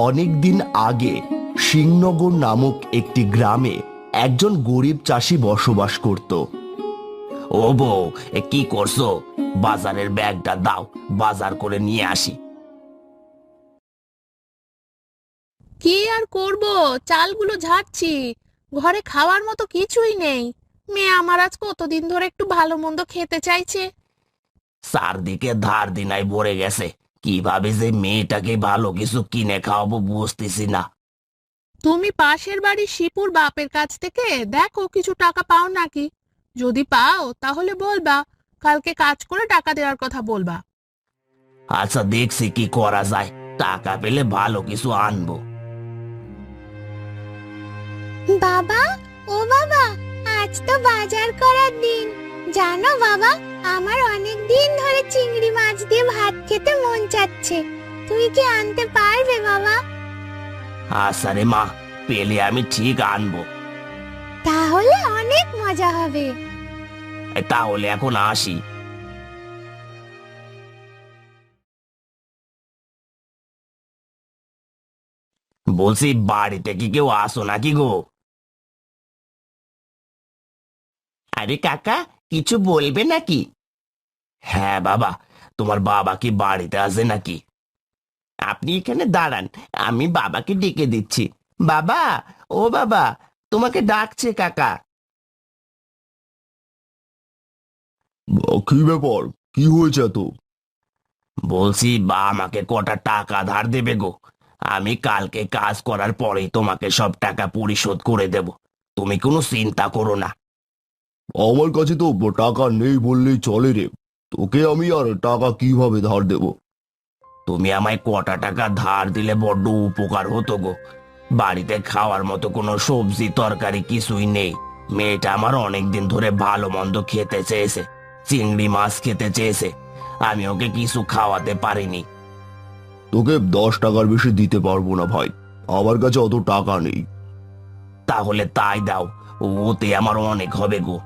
অনেক দিন আগে সিংনগর নামক একটি গ্রামে একজন গরিব চাষি বসবাস করত। ও বউ, কি করছো? বাজারের ব্যাগটা দাও, বাজার করে নিয়ে আসি। কি আর করব, চালগুলো ঝাড়ছি। ঘরে খাওয়ার মতো কিছুই নেই। মেয়ে আমার আজ কতদিন ধরে একটু ভালো মন্দ খেতে চাইছে। চারদিকে ধার দিনাই ভরে গেছে, কিভাবে যে মেয়েটাকে ভালো কিছু কিনে খাওয়াবো বুঝতেছি না। তুমি পাশের বাড়ির শিপুর বাপের কাছ থেকে দেখো কিছু টাকা পাও নাকি। যদি পাও তাহলে বলবা, কালকে কাজ করে টাকা দেওয়ার কথা বলবা। আচ্ছা, দেখছি কি করা যায়, টাকা পেলে ভালো কিছু আনবো। বাবা, ও বাবা, আজ তো বাজার করার দিন। জানো বাবা, আমার অনেক দিন ধরে চিংড়ি মাছ দিয়ে ভাত খেতে মন চাচ্ছে। তুমি কি আনতে পারবে বাবা? আচ্ছা রে মা, পেলে আমি ঠিক আনবো। তাহলে অনেক মজা হবে। তাহলে এখন আসি। বলছি, বাড়িতে কি কেউ আসো নাকি গো? আরে কাকা, কিছু বলবে নাকি? হ্যাঁ বাবা, তোমার বাবা কি বাড়িতে আছে নাকি? আপনি এখানে দাঁড়ান, আমি বাবাকে ডেকে দিচ্ছি। বাবা, ও বাবা, তোমাকে ডাকছে কাকা। কি ব্যাপার, কি হয়েছে তো? বলছি, বা আমাকে কটা টাকা ধার দেবে গো। আমি কালকে কাজ করার পরেই তোমাকে সব টাকা পরিশোধ করে দেব, তুমি কোনো চিন্তা করো না। আমার কাছে তো টাকা নেই বললেই চলে রে, তোকে আমি আর টাকা কিভাবে ধার দেব? তুমি আমায় কটা টাকা ধার দিলে বড্ড উপকার হতো গো। বাড়িতে খাওয়ার মতো কোনো সবজি তরকারি কিছুই নেই। মেয়েটা আমার অনেকদিন ধরে ভালো মন্দ খেতে চেয়েছে, চিংড়ি মাছ খেতে চেয়েছে, আমি ওকে কিছু খাওয়াতে পারিনি। তোকে 10 টাকার বেশি দিতে পারবো না ভাই, আমার কাছে অত টাকা নেই। তাহলে তাই দাও, ওতে আমার অনেক হবে গো।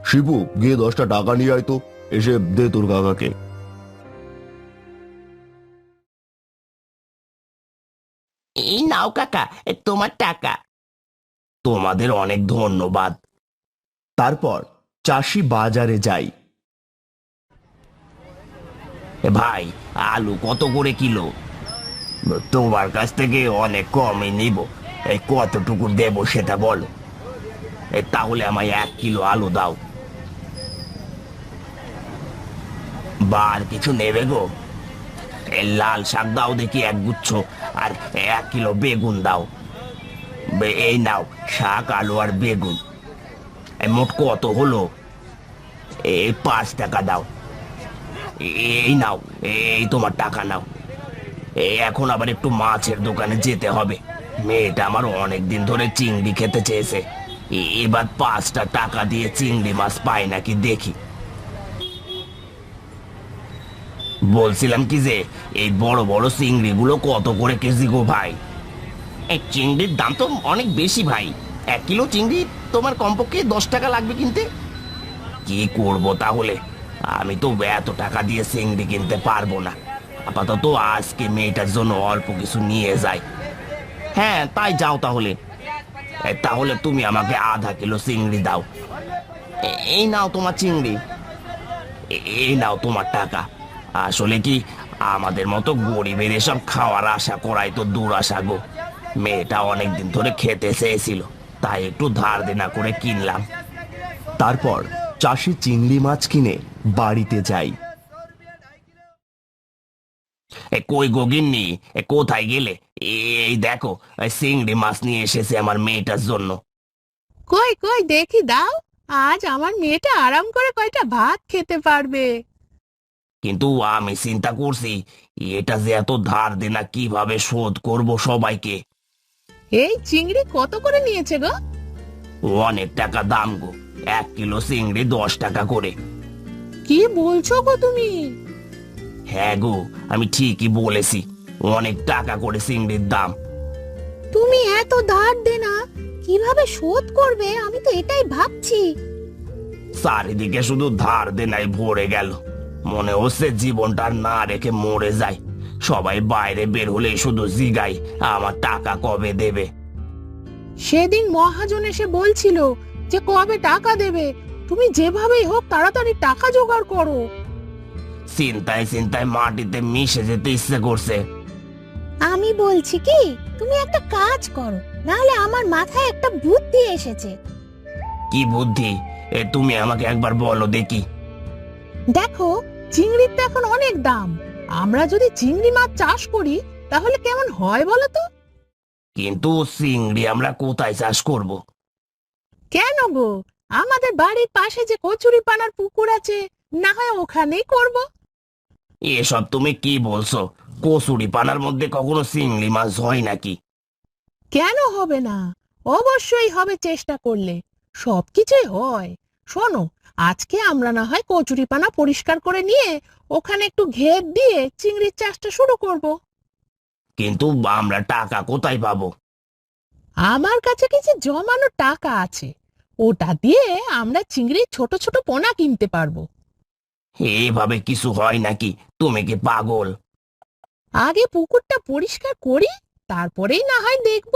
শিবু, গিয়ে 10টা টাকা নিয়ে আয় তো, এসে দে তোর কাকাকে। এই নাও কাকা, তোমার টাকা। তোমাদের অনেক ধন্যবাদ। তারপর চাষি বাজারে যায়। ভাই, আলু কত করে কিলো? তোমার কাছ থেকে অনেক কমই নিব, এই কতটুকু দেবো সেটা বলো। তাহলে আমায় 1 কিলো আলু দাও। বা আর কিছু নেবে গো? এই লাল শাক দাও দেখি 1 গুচ্ছ, আর 1 কিলো বেগুন দাও। এই নাও, শাক, আলু আর বেগুন। মোট কত হলো? এই 5 টাকা দাও। এই নাও, এই তোমার টাকা নাও। এখন আবার একটু মাছের দোকানে যেতে হবে, মেয়েটা আমার অনেক দিন ধরে চিংড়ি খেতে চেয়েছে। এবার 5টা টাকা দিয়ে চিংড়ি মাছ পাই নাকি দেখি। বলছিলাম কি যে, এই বড় বড় চিংড়িগুলো কত করে কেজি গো ভাই? এই চিংড়ির দাম তো অনেক বেশি ভাই, 1 কিলো চিংড়ি তোমার কমপক্ষে 10 টাকা লাগবে কিনতে। কি করব তাহলে? আমি তো এত টাকা দিয়ে চিংড়ি কিনতে পারবো না। আপাতত আজকে মেয়েটার জন্য অল্প কিছু নিয়ে যাই। হ্যাঁ, তাই যাও তাহলে। তাহলে তুমি আমাকে ½ কিলো চিংড়ি দাও। এই নাও তোমার চিংড়ি, এই নাও তোমার টাকা। আসলে কি, আমাদের মতো গরিবের এসব খাওয়ার আশা করাই তো দুরাশা গো। মেয়েটা অনেকদিন ধরে খেতে চেয়েছিল, তাই একটু ধার দেনা করে কিনলাম। তারপর চাষি চিংড়ি মাছ কিনে বাড়িতে যায়। কই গো গিন্নি, কোথায় গেলে? এই দেখো, চিংড়ি মাছ নিয়ে এসেছে আমার মেয়েটার জন্য। কই কই দেখি দাও, আজ আমার মেয়েটা আরাম করে কয়টা ভাত খেতে পারবে। কিন্তু আমি চিন্তা করছি, এটা যে এত ধার দেনা কিভাবে শোধ করব সবাইকে। এই চিংড়ি কত করে নিয়েছে গো? অনেক টাকা দাম গো, 1 কিলো চিংড়ি 10 টাকা করে। কি বলছো গো তুমি? হ্যাঁ গো, আমি ঠিকই বলেছি, অনেক টাকা করে চিংড়ির দাম। তুমি এত ধার দেনা কিভাবে শোধ করবে, আমি তো এটাই ভাবছি। চারিদিকে শুধু ধার দেনায় ভরে গেল, মনে হচ্ছে জীবনটা না রেখে মরে যায়। সবাই বাইরে বের হলে শুধু জিগাই আমার টাকা কবে দেবে। সেদিন মহাজন এসে বলছিল যে কবে টাকা দেবে। তুমি যেভাবেই হোক তাড়াতাড়ি টাকা জোগাড় করো। চিন্তায় চিন্তায় মাটিতে মিশে যেতে ইচ্ছে করছে। আমি বলছি কি, তুমি একটা কাজ করো, নাহলে আমার মাথায় একটা বুদ্ধি এসেছে। কি বুদ্ধি? তুমি আমাকে একবার বলো দেখি। দেখো, চিংড়ির তো এখন অনেক দাম। আমরা যদি চিংড়ি মাছ চাষ করি তাহলে কেমন হয় বলো তো? কিন্তু চিংড়ি আমরা কোথায় চাষ করব? কেন গো, আমাদের বাড়ির পাশে যে কচুরিপানার পুকুর আছে, না হয় ওখানেই করব। এসব তুমি কি বলছো? কচুরি পানার মধ্যে কখনো চিংড়ি মাছ হয় নাকি? কেন হবে না? অবশ্যই হবে, চেষ্টা করলে সবকিছুই হয়। শোনো, আজকে আমরা না হয় কচুরিপানা পরিষ্কার করে নিয়ে ওখানে একটু ঘের দিয়ে চিংড়ির চাষটা শুরু করব। কিন্তু আমরা টাকা কোথায় পাবো? আমার কাছে কিছু জমানো টাকা আছে, ওটা দিয়ে আমরা চিংড়ির ছোট ছোট পোনা কিনতে পারবো। এভাবে কিছু হয় নাকি? তুমি কি পাগল? আগে পুকুরটা পরিষ্কার করি, তারপরেই না হয় দেখব।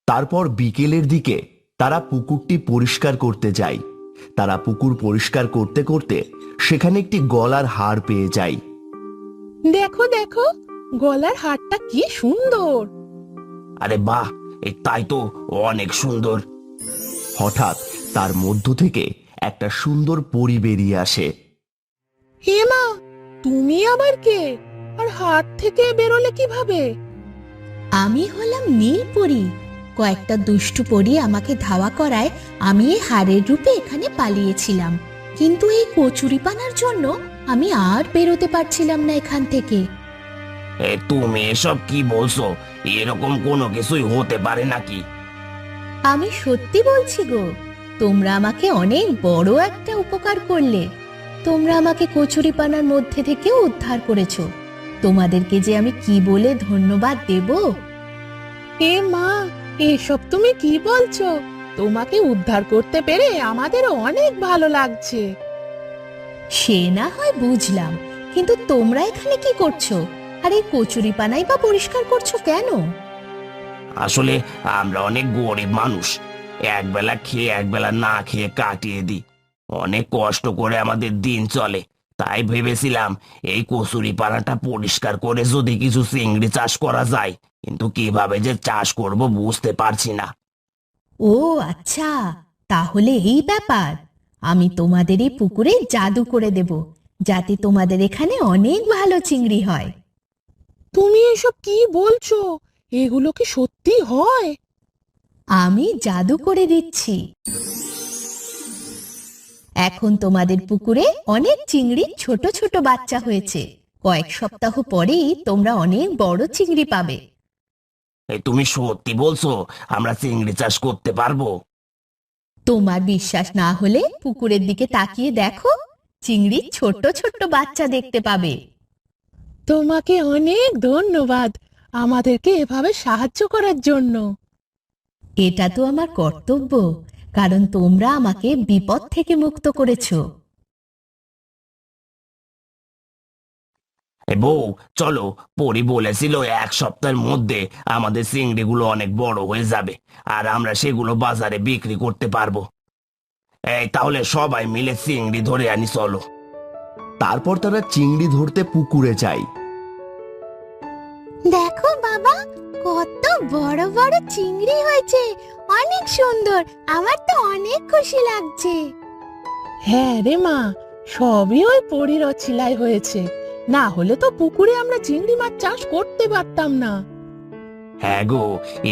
তারপর বিকেলের দিকে তারা পুকুরটি পরিষ্কার করতে যায়। তারা পুকুর পরিষ্কার করতে করতে সেখানে একটি গলার হার পেয়ে যায়। দেখো দেখো, গলার হারটা কি সুন্দর। আরে বাহ, তাই তো, অনেক সুন্দর। হঠাৎ তার মধ্য থেকে একটা সুন্দর পরী বেরিয়ে আসে। হে মা, তুমি আবার কে? আর হাত থেকে বেরোলে কিভাবে? আমি হলাম নীলপরী। কয়েকটা দুষ্টু পরী আমাকে ধাওয়া করায় আমি এই হাড়ের রূপে এখানে পালিয়েছিলাম, কিন্তু এই কচুরিপানার জন্য আমি আর বেরোতে পারছিলাম না এখান থেকে। তুমি এসব কি বলছো? এরকম কোনো কিছুই হতে পারে নাকি? আমি সত্যি বলছি গো, তোমরা আমাকে অনেক বড় একটা উপকার করলে। তোমরা আমাকে কচুরিপানার মধ্যে থেকে উদ্ধার করেছো। তোমাদেরকে যে আমি কি বলে ধন্যবাদ দেব। হে মা, এসব তুমি কি বলছো? তোমাকে উদ্ধার করতে পেরে আমাদের অনেক ভালো লাগছে। সে না হয় বুঝলাম, কিন্তু তোমরা এখানে কি করছো? আর এই কচুরিপানাই বা পরিষ্কার করছো কেন? আসলে আমরা অনেক গরিব মানুষ, একবেলা খেয়ে একবেলা না খেয়ে কাটিয়ে দিই। অনেক কষ্ট করে আমাদের দিন চলে, তাই ভেবেছিলাম এই কচুরি পানাটা পরিষ্কার করে যদি কিছু চিংড়ি চাষ করা যায়, কিন্তু কিভাবে যে চাষ করব বুঝতে পারছি না। ও আচ্ছা, তাহলে এই ব্যাপার। আমি তোমাদের এই পুকুরে জাদু করে দেব, যাতে তোমাদের এখানে অনেক ভালো চিংড়ি হয়। তুমি এসব কি বলছো? এগুলো কি সত্যি হয়? আমি জাদু করে দিচ্ছি। এখন তোমাদের পুকুরে অনেক চিংড়ি ছোট ছোট বাচ্চা হয়েছে। কয়েক সপ্তাহ পরেই তোমরা অনেক বড় চিংড়ি পাবে। তুমি সত্যি বলছো? আমরা চিংড়ি চাষ করতে পারবো? তোমার বিশ্বাস না হলে পুকুরের দিকে তাকিয়ে দেখো, চিংড়ি ছোট ছোট বাচ্চা দেখতে পাবে। তোমাকে অনেক ধন্যবাদ আমাদেরকে এভাবে সাহায্য করার জন্য। এটা তো আমার কর্তব্য, কারণ তোমরা আমাকে বিপদ থেকে মুক্ত করেছো। বউ, চলো, পরি বলেছিল 1 সপ্তাহের মধ্যে আমাদের চিংড়িগুলো অনেক বড় হয়ে যাবে, আর আমরা সেগুলো বাজারে বিক্রি করতে পারবো। তাহলে সবাই মিলে চিংড়ি ধরে আনি, চলো। তারপর তারা চিংড়ি ধরতে পুকুরে যায়। দেখো বাবা, কত বড় বড় চিংড়ি হয়েছে, অনেক সুন্দর। আমার তো অনেক খুশি লাগছে। হ্যাঁ রে মা, সবই ওই পরীর অছিলায় হয়েছে, না হলে তো পুকুরে আমরা চিংড়ি মাছ চাষ করতে পারতাম না। হ্যাঁ গো,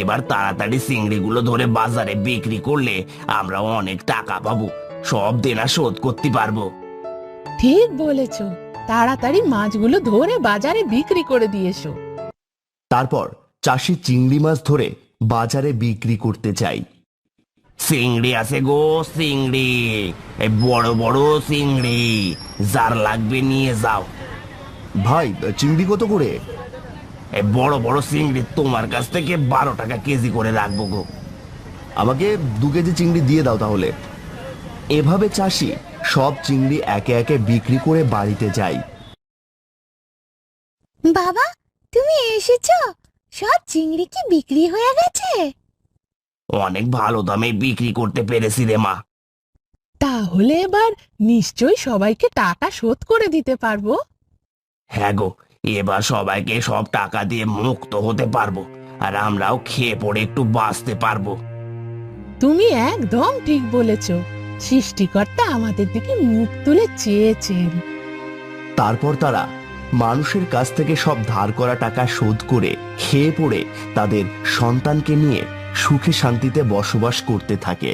এবার তাড়াতাড়ি চিংড়িগুলো ধরে বাজারে বিক্রি করলে আমরা অনেক টাকা পাবো, সব দেনা শোধ করতে পারবো। ঠিক বলেছো, তাড়াতাড়ি মাছগুলো ধরে বাজারে বিক্রি করে দিয়েছো। তারপর চাষি চিংড়ি মাছ ধরে বাজারে বিক্রি করতে যায়। চিংড়ি আছে গো, চিংড়ি, এই বড় বড় চিংড়ি, যার লাগবে নিয়ে যাও। ভাই, চিংড়ি কত করে? এই বড় বড় চিংড়ি তোমার কাছ থেকে 12 টাকা কেজি করে রাখবো গো। আমাকে 2 কেজি চিংড়ি দিয়ে দাও তাহলে। এভাবে চাষি সব চিংড়ি একে একে বিক্রি করে বাড়িতে যায়। বাবা, তুমি এসেছো? সব চিংড়ি কি বিক্রি হয়ে গেছে? অনেক ভালো দামে বিক্রি করতে পেরেছি রে মা। তাহলে এবার নিশ্চয়ই সবাইকে টাকা শোধ করে দিতে পারবো। হ্যাঁ গো, এবার সবাইকে সব টাকা দিয়ে মুক্ত হতে পারবো, আর আমরাও খেয়ে পড়ে একটু বাঁচতে পারবো। তুমি একদম ঠিক বলেছ। সৃষ্টিকর্তা আমাদের দিকে মুখ তুলে চেয়েছেন। তারপর তারা মানুষের কাছ থেকে সব ধার করা টাকা শোধ করে খেয়ে পড়ে তাদের সন্তানকে নিয়ে সুখে শান্তিতে বসবাস করতে থাকে।